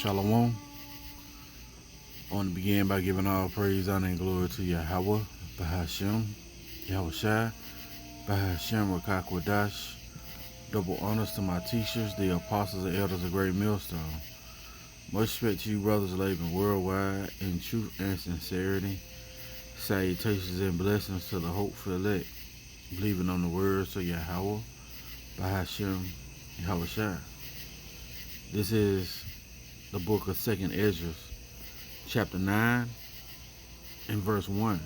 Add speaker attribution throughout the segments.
Speaker 1: Shalom. I want to begin by giving all praise, honor, and glory to Yahawah Bahasham Yahawashi Bahasham Qadash. Double honors to my teachers, the apostles and elders of Great Millstone. Much respect to you, brothers living worldwide in truth and sincerity. Salutations and blessings to the hopeful elect, believing on the words of Yahawah Bahasham Yahawashi. This is the book of 2nd Ezra, chapter 9 and verse 1.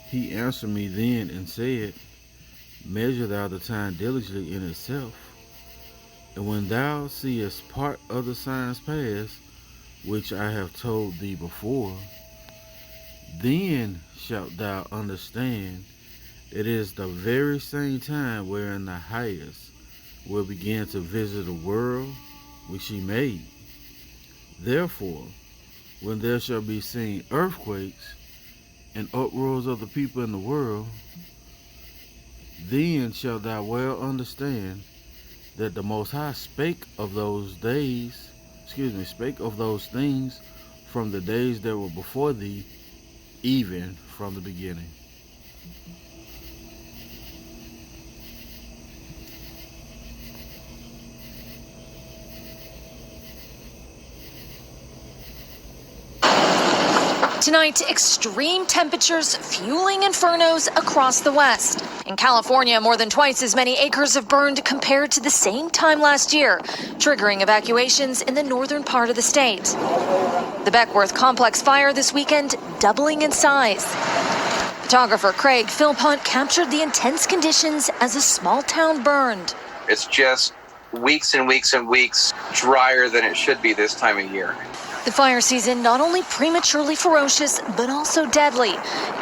Speaker 1: He answered me then and said, Measure thou the time diligently in itself, and when thou seest part of the signs pass, which I have told thee before, then shalt thou understand that it is the very same time wherein the highest will begin to visit the world which he made. Therefore, when there shall be seen earthquakes and uproars of the people in the world, then shalt thou well understand that the Most High spake of those things from the days that were before thee, even from the beginning.
Speaker 2: Tonight, extreme temperatures fueling infernos across the West. In California, more than twice as many acres have burned compared to the same time last year, triggering evacuations in the northern part of the state. The Beckworth Complex fire this weekend doubling in size. Photographer Craig Philpott captured the intense conditions as a small town burned.
Speaker 3: It's just weeks and weeks and weeks drier than it should be this time of year.
Speaker 2: The fire season not only prematurely ferocious, but also deadly.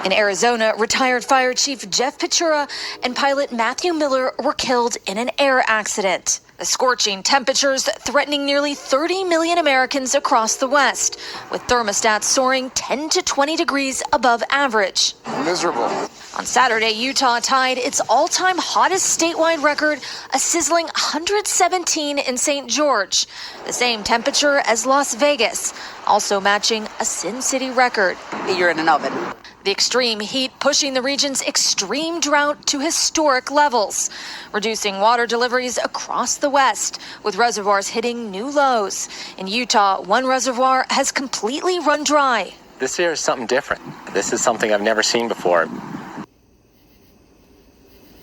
Speaker 2: In Arizona, retired Fire Chief Jeff Pechura and pilot Matthew Miller were killed in an air accident. The scorching temperatures threatening nearly 30 million Americans across the West, with thermostats soaring 10 to 20 degrees above average.
Speaker 3: Miserable.
Speaker 2: On Saturday, Utah tied its all-time hottest statewide record, a sizzling 117 in St. George, the same temperature as Las Vegas, also matching a Sin City record.
Speaker 4: You're in an oven.
Speaker 2: The extreme heat pushing the region's extreme drought to historic levels, reducing water deliveries across the West, with reservoirs hitting new lows. In Utah, one reservoir has completely run dry.
Speaker 5: This year is something different. This is something I've never seen before.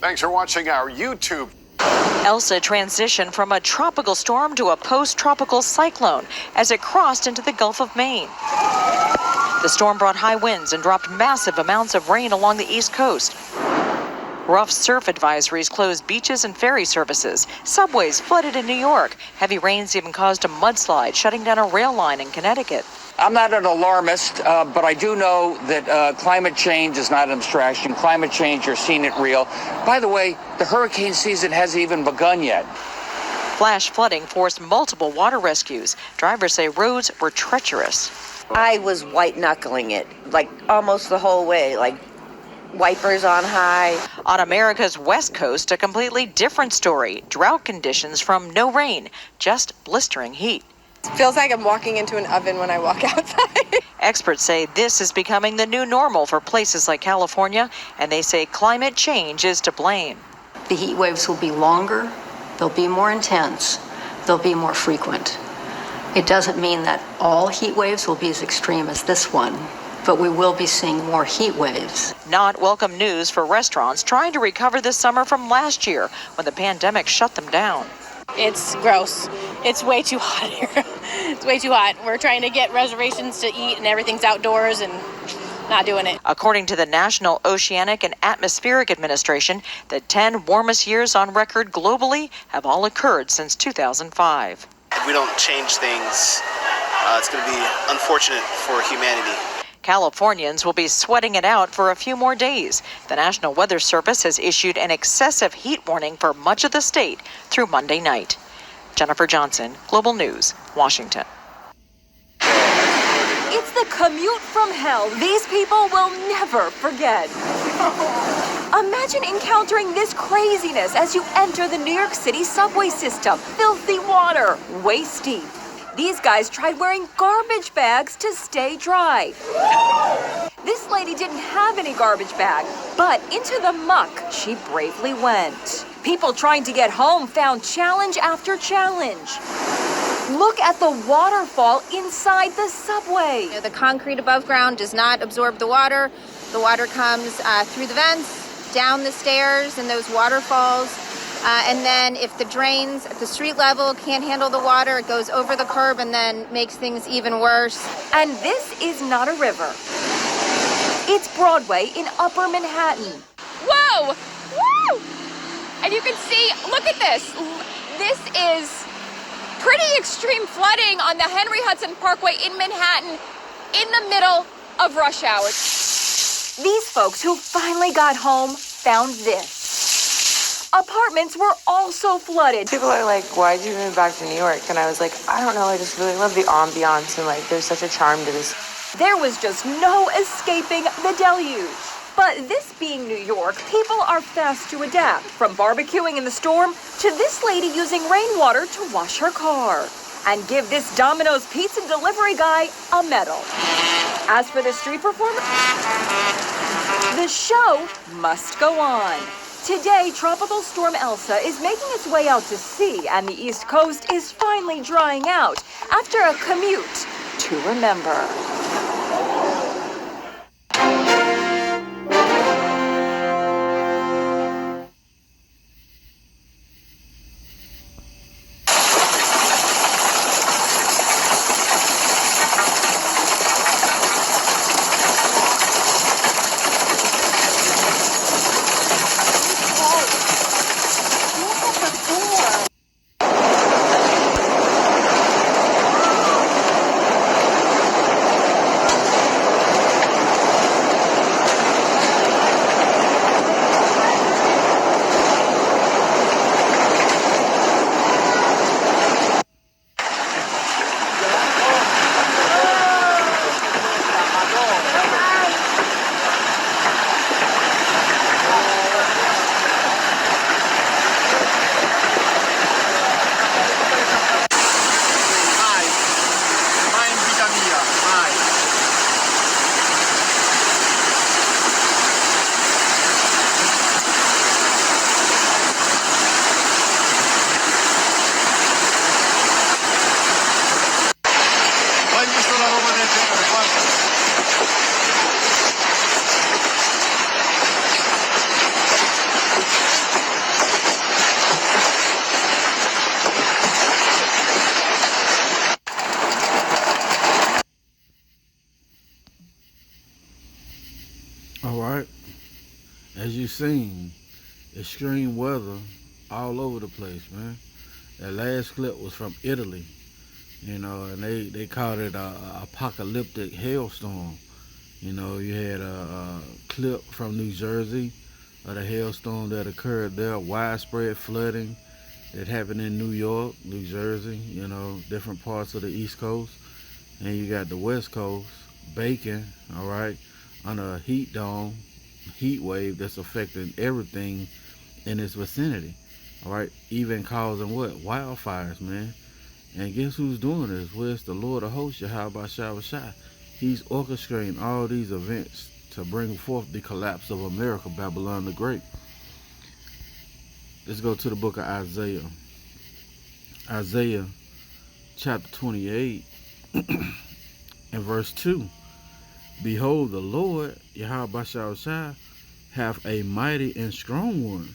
Speaker 6: Thanks for watching our YouTube.
Speaker 7: Elsa transitioned from a tropical storm to a post-tropical cyclone as it crossed into the Gulf of Maine. The storm brought high winds and dropped massive amounts of rain along the East Coast. Rough surf advisories closed beaches and ferry services. Subways flooded in New York. Heavy rains even caused a mudslide, shutting down a rail line in Connecticut.
Speaker 8: I'm not an alarmist, but I do know that climate change is not an abstraction. Climate change, you're seeing it real. By the way, the hurricane season hasn't even begun yet.
Speaker 7: Flash flooding forced multiple water rescues. Drivers say roads were treacherous.
Speaker 4: I was white-knuckling it, like almost the whole way, like wipers on high.
Speaker 7: On America's West Coast, a completely different story. Drought conditions from no rain, just blistering heat.
Speaker 9: Feels like I'm walking into an oven when I walk outside.
Speaker 7: Experts say this is becoming the new normal for places like California, and they say climate change is to blame.
Speaker 10: The heat waves will be longer, they'll be more intense, they'll be more frequent. It doesn't mean that all heat waves will be as extreme as this one, but we will be seeing more heat waves.
Speaker 7: Not welcome news for restaurants trying to recover this summer from last year when the pandemic shut them down.
Speaker 9: It's gross. It's way too hot here. It's way too hot. We're trying to get reservations to eat and everything's outdoors and not doing it.
Speaker 7: According to the National Oceanic and Atmospheric Administration, the 10 warmest years on record globally have all occurred since 2005.
Speaker 11: If we don't change things, it's going to be unfortunate for humanity.
Speaker 7: Californians will be sweating it out for a few more days. The National Weather Service has issued an excessive heat warning for much of the state through Monday night. Jennifer Johnson, Global News, Washington.
Speaker 12: It's the commute from hell these people will never forget. Imagine encountering this craziness as you enter the New York City subway system. Filthy water, waist deep. These guys tried wearing garbage bags to stay dry. This lady didn't have any garbage bag, but into the muck she bravely went. People trying to get home found challenge after challenge. Look at the waterfall inside the subway.
Speaker 13: The concrete above ground does not absorb the water. The water comes through the vents, down the stairs in those waterfalls. And then if the drains at the street level can't handle the water, it goes over the curb and then makes things even worse.
Speaker 12: And this is not a river. It's Broadway in Upper Manhattan.
Speaker 14: Whoa! Woo! And you can see, look at this. This is pretty extreme flooding on the Henry Hudson Parkway in Manhattan in the middle of rush hour.
Speaker 12: These folks who finally got home found this. Apartments were also flooded.
Speaker 15: People are like, why'd you move back to New York? And I was like, I don't know, I just really love the ambiance and like there's such a charm to this.
Speaker 12: There was just no escaping the deluge. But this being New York, people are fast to adapt, from barbecuing in the storm to this lady using rainwater to wash her car. And give this Domino's pizza delivery guy a medal. As for the street performer, the show must go on. Today, Tropical Storm Elsa is making its way out to sea, and the East Coast is finally drying out after a commute to remember.
Speaker 1: Alright, as you seen, extreme weather all over the place, man. That last clip was from Italy, you know, and they called it a apocalyptic hailstorm. You know, you had a clip from New Jersey of the hailstorm that occurred there, widespread flooding that happened in New York, New Jersey, you know, different parts of the East Coast. And you got the West Coast baking, all right, under a heat dome, heat wave that's affecting everything in its vicinity, all right, even causing what? Wildfires, man. And guess who's doing this? Well, it's the Lord of hosts, Yahawah Bahasham Yahawashi. He's orchestrating all these events to bring forth the collapse of America, Babylon the Great. Let's go to the book of Isaiah. Isaiah chapter 28 and verse 2. Behold, the Lord, Yahawah Bahasham Yahawashi, hath a mighty and strong one,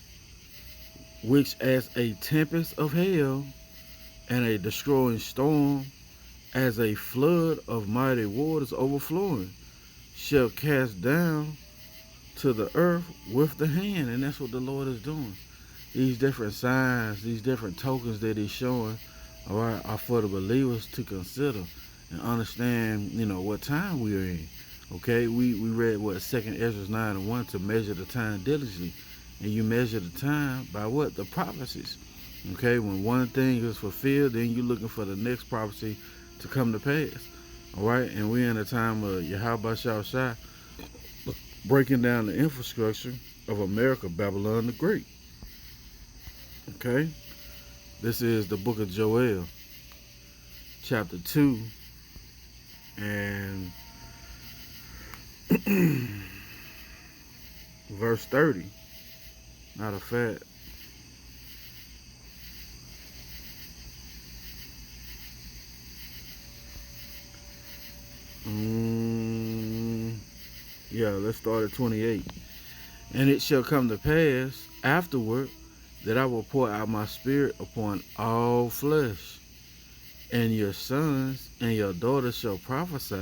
Speaker 1: which as a tempest of hell and a destroying storm, as a flood of mighty waters overflowing, shall cast down to the earth with the hand. And that's what the Lord is doing. These different signs, these different tokens that he's showing, all right, are for the believers to consider and understand, you know, what time we are in. Okay, we read what 2nd Ezra 9:1 to measure the time diligently, and you measure the time by what? The prophecies. Okay, when one thing is fulfilled, then you're looking for the next prophecy to come to pass. All right, and we're in a time of Yahawah Bahasham Yahawashi breaking down the infrastructure of America, Babylon the Great. Okay, this is the book of Joel, chapter 2 and verse 30. Matter of fact, yeah, let's start at 28. And it shall come to pass afterward that I will pour out my spirit upon all flesh, and your sons and your daughters shall prophesy,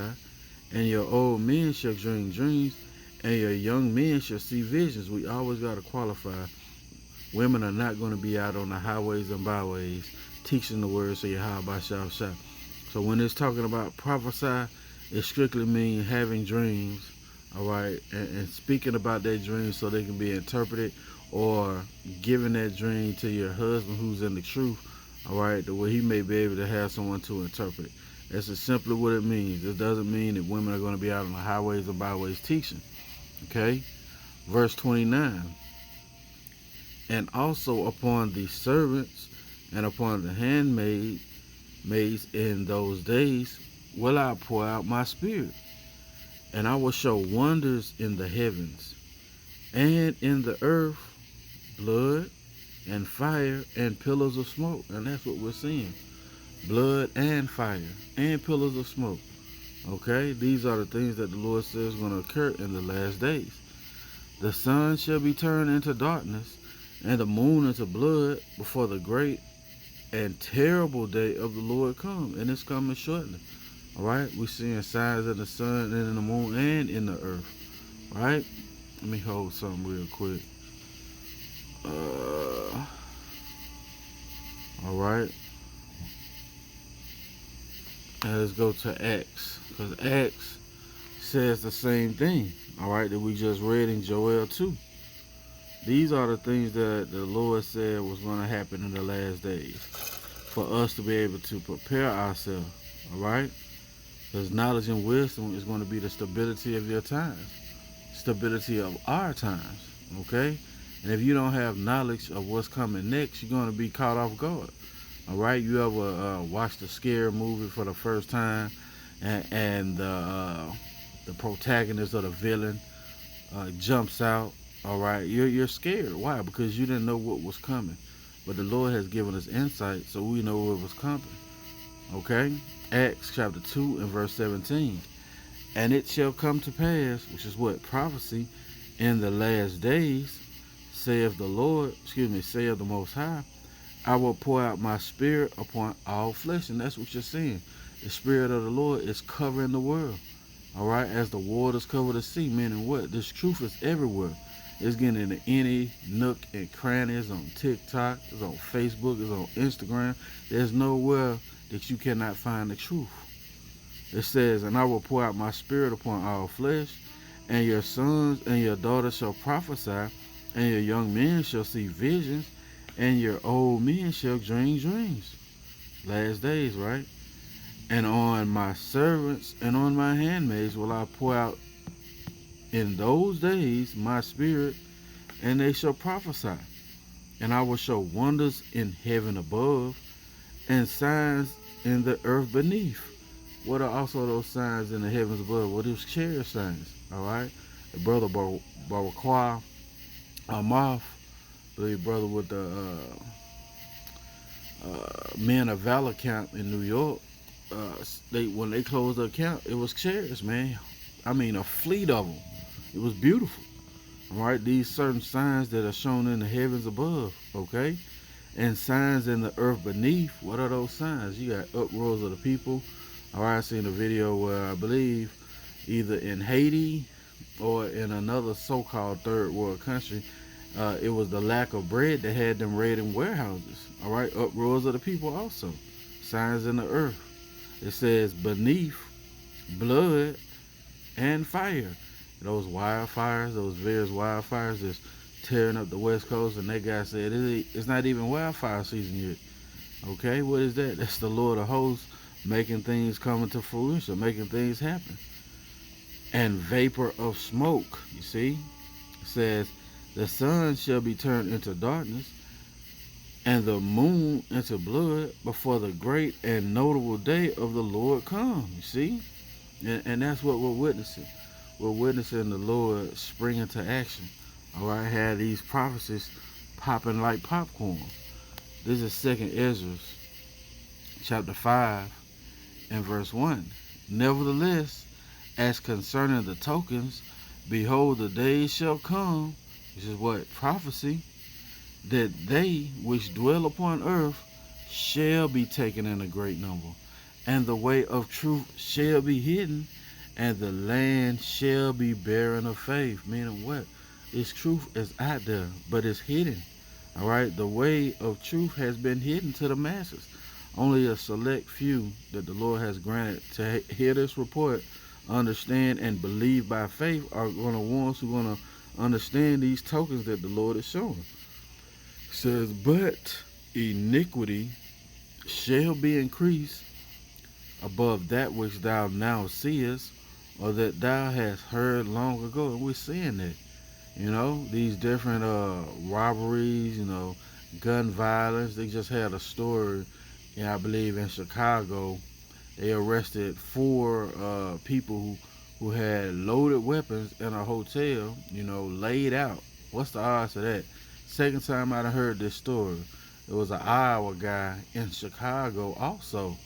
Speaker 1: and your old men shall dream dreams, and your young men shall see visions. We always got to qualify. Women are not going to be out on the highways and byways teaching the words of Yahawah Bahasham Yahawashi. So when it's talking about prophesy, it strictly means having dreams, all right, and speaking about that dream so they can be interpreted, or giving that dream to your husband who's in the truth, all right, the way he may be able to have someone to interpret it. That's just simply what it means. It doesn't mean that women are going to be out on the highways and byways teaching. Okay? Verse 29. And also upon the servants and upon the handmaids in those days will I pour out my spirit, and I will show wonders in the heavens and in the earth, blood and fire and pillars of smoke. And that's what we're seeing. Blood and fire and pillars of smoke. Okay, these are the things that the Lord says is going to occur in the last days. The sun shall be turned into darkness and the moon into blood before the great and terrible day of the Lord come. And it's coming shortly. All right, we're seeing signs of the sun and in the moon and in the earth. All right, let me hold something real quick. All right. And let's go to Acts, because Acts says the same thing, all right, that we just read in Joel 2. These are the things that the Lord said was going to happen in the last days for us to be able to prepare ourselves, all right? Because knowledge and wisdom is going to be the stability of your times, stability of our times, okay? And if you don't have knowledge of what's coming next, you're going to be caught off guard. All right, you ever watch the scary movie for the first time, and the protagonist or the villain jumps out? All right, you're scared. Why? Because you didn't know what was coming. But the Lord has given us insight, so we know what was coming. Okay, Acts chapter 2 and verse 17. And it shall come to pass, which is what? Prophecy, in the last days, saith the Lord, saith the Most High, I will pour out my spirit upon all flesh. And that's what you're seeing. The spirit of the Lord is covering the world. All right, as the waters cover the sea, meaning what? This truth is everywhere. It's getting into any nook and cranny. It's on TikTok, it's on Facebook, it's on Instagram. There's nowhere that you cannot find the truth. It says, and I will pour out my spirit upon all flesh, and your sons and your daughters shall prophesy, and your young men shall see visions, and your old men shall dream dreams. Last days, right? And on my servants and on my handmaids will I pour out in those days my spirit, and they shall prophesy. And I will show wonders in heaven above, and signs in the earth beneath. What are also those signs in the heavens above? Well, those chariot signs, all right? The brother Barakwa Amath, the brother with the Men of Valor camp in New York, when they closed the account, it was chariots, man. I mean, a fleet of them. It was beautiful. All right, these certain signs that are shown in the heavens above, okay? And signs in the earth beneath. What are those signs? You got uproars of the people. All right, I seen a video where I believe either in Haiti or in another so-called third world country, it was the lack of bread that had them raiding warehouses. All right, uproars of the people also. Signs in the earth. It says beneath, blood and fire. Those wildfires, those various wildfires that's tearing up the West Coast, and that guy said it's not even wildfire season yet. Okay, what is that? That's the Lord of hosts making things come into fruition, making things happen. And vapor of smoke, you see? It says, the sun shall be turned into darkness, and the moon into blood before the great and notable day of the Lord come. You see? And that's what we're witnessing. We're witnessing the Lord spring into action. All right, had these prophecies popping like popcorn. This is 2nd Ezra, chapter 5, and verse 1. Nevertheless, as concerning the tokens, behold, the days shall come, which is what? Prophecy, that they which dwell upon earth shall be taken in a great number, and the way of truth shall be hidden, and the land shall be barren of faith. Meaning what? Its truth is out there, but it's hidden. All right, the way of truth has been hidden to the masses. Only a select few that the Lord has granted to hear this report, understand, and believe by faith are going to ones who are going to understand these tokens that the Lord is showing. It says, but iniquity shall be increased above that which thou now seest, or that thou hast heard long ago. And we're seeing that. You know, these different robberies, you know, gun violence. They just had a story, I believe in Chicago. They arrested 4 people who had loaded weapons in a hotel, you know, laid out. What's the odds of that? Second time I heard this story. It was an Iowa guy in Chicago also,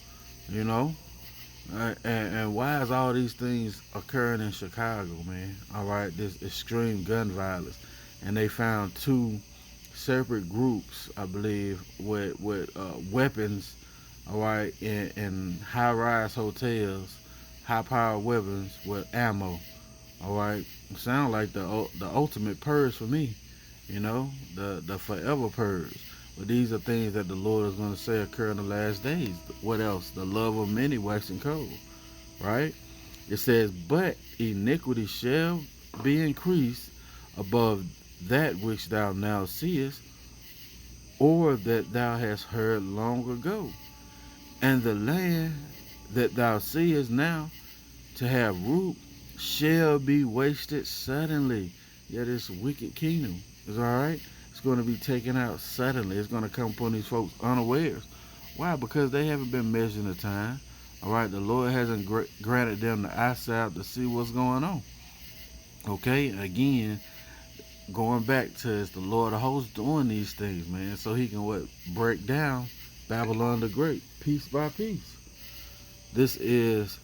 Speaker 1: you know. And why is all these things occurring in Chicago, man? All right, this extreme gun violence. And they found 2 separate groups, I believe, with weapons, all right, in high-rise hotels, high-powered weapons with ammo, all right. Sound like the ultimate purge for me, you know, the forever purge. But these are things that the Lord is going to say occur in the last days. What else? The love of many waxing cold, right? It says, but iniquity shall be increased above that which thou now seest, or that thou hast heard long ago. And the land that thou seest now to have root shall be wasted suddenly. Yeah, this wicked kingdom is all right. It's going to be taken out suddenly. It's going to come upon these folks unawares. Why? Because they haven't been measuring the time. All right, the Lord hasn't granted them the eyesight to see what's going on. Okay, again, going back to it's the Lord of hosts doing these things, man, so he can break down Babylon the Great piece by piece. This is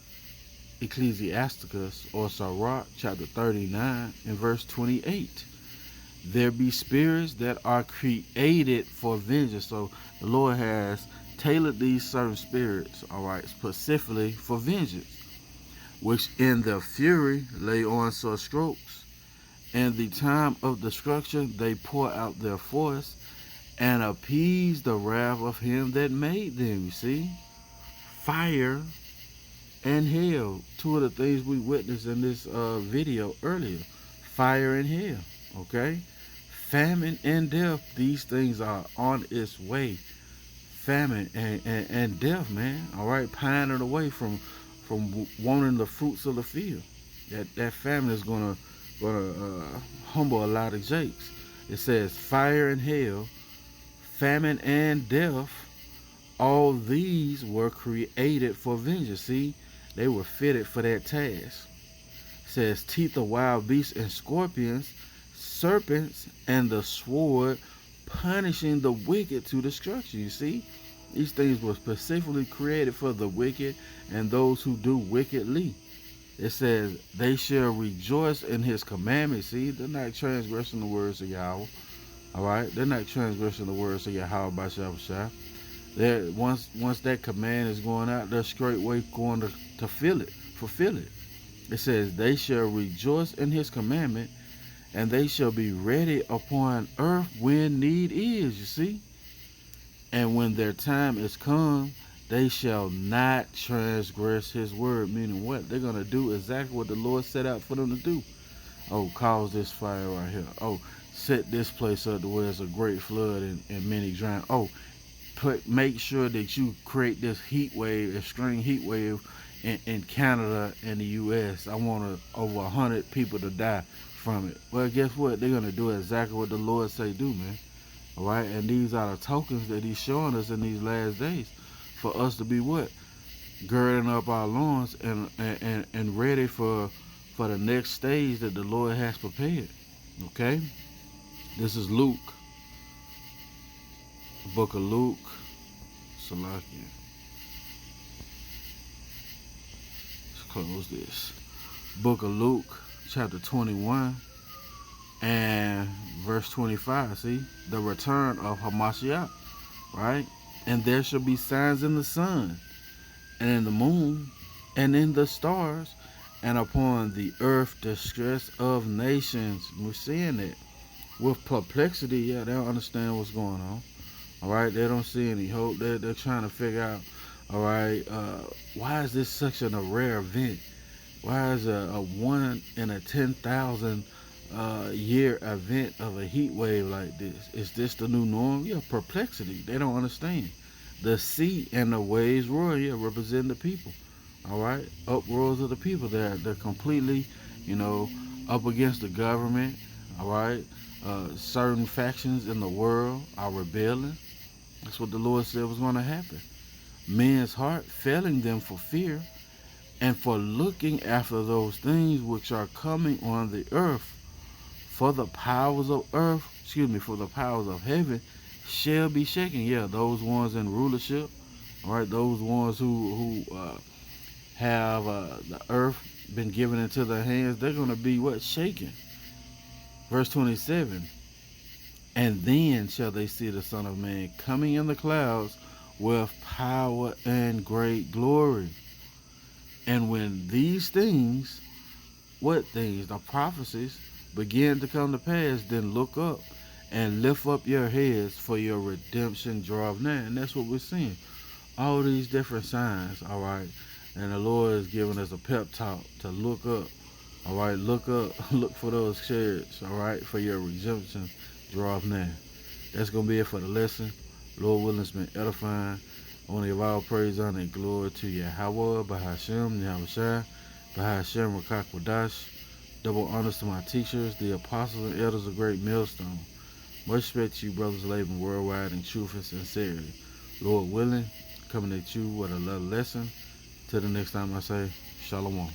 Speaker 1: Ecclesiasticus or Sirach chapter 39 and verse 28. There be spirits that are created for vengeance. So the Lord has tailored these certain spirits, all right, specifically for vengeance, which in their fury lay on sore strokes. In the time of destruction they pour out their force and appease the wrath of him that made them. You see? Fire and hell. 2 of the things we witnessed in this video earlier. Fire and hell. Okay? Famine and death. These things are on its way. Famine and death, man. All right? Pining away from wanting the fruits of the field. That famine is gonna humble a lot of jakes. It says fire and hell, famine and death. All these were created for vengeance. See, they were fitted for that task. It says teeth of wild beasts and scorpions, serpents, and the sword, punishing the wicked to destruction. You see, these things were specifically created for the wicked and those who do wickedly. It says they shall rejoice in his commandments. See, they're not transgressing the words of Yahweh. All right, they're not transgressing the words of Yahawah Bahasham Yahawashi. Once that command is going out, they're straightway going to fulfill it. It says they shall rejoice in his commandment, and they shall be ready upon earth when need is. You see, and when their time is come, they shall not transgress his word. Meaning what? They're going to do exactly what the Lord set out for them to do. Oh, cause this fire right here. Oh, set this place up to where there's a great flood and many drown. Oh, make sure that you create this heat wave, extreme heat wave in Canada and the U.S. I want over 100 people to die from it. Well, guess what? They're going to do exactly what the Lord say do, man. All right, and these are the tokens that he's showing us in these last days for us to be what? Girding up our loins and ready for the next stage that the Lord has prepared. Okay? This is Luke. The book of Luke. Salakia. Let's close this. Book of Luke, chapter 21 and verse 25. See? The return of Hamashiach. Right? And there shall be signs in the sun, and in the moon, and in the stars, and upon the earth distress of nations. We're seeing that. With perplexity, yeah, they don't understand what's going on. All right, they don't see any hope. They're trying to figure out, all right, why is this such a rare event? Why is a 1 in a 10,000 year event of a heat wave like this? Is this the new norm? Yeah, perplexity. They don't understand. The sea and the waves roar, yeah, represent the people. All right, uproars of the people. They're completely, up against the government. All right, certain factions in the world are rebelling. That's what the Lord said was going to happen. Men's heart failing them for fear and for looking after those things which are coming on the earth. For the powers of heaven shall be shaken. Yeah, those ones in rulership. All right, those ones who have the earth been given into their hands, they're going to be what? Shaken. Verse 27. And then shall they see the Son of Man coming in the clouds with power and great glory. And when these things, what things? The prophecies begin to come to pass, then look up and lift up your heads, for your redemption draweth nigh. And that's what we're seeing. All these different signs, all right? And the Lord is giving us a pep talk to look up. All right, look up, look for those chariots, all right, for your redemption draweth nigh. That's going to be it for the lesson. Lord willing, it's been edifying. I want to give all praise, honor, and glory to Yahawah Bahasham Yahawashi Bahasham, Qadash. Double honors to my teachers, the apostles and elders of Great Millstone. Much respect to you, brothers labor worldwide in truth and sincerity. Lord willing, coming at you with another lesson. Till the next time I say, Shalom.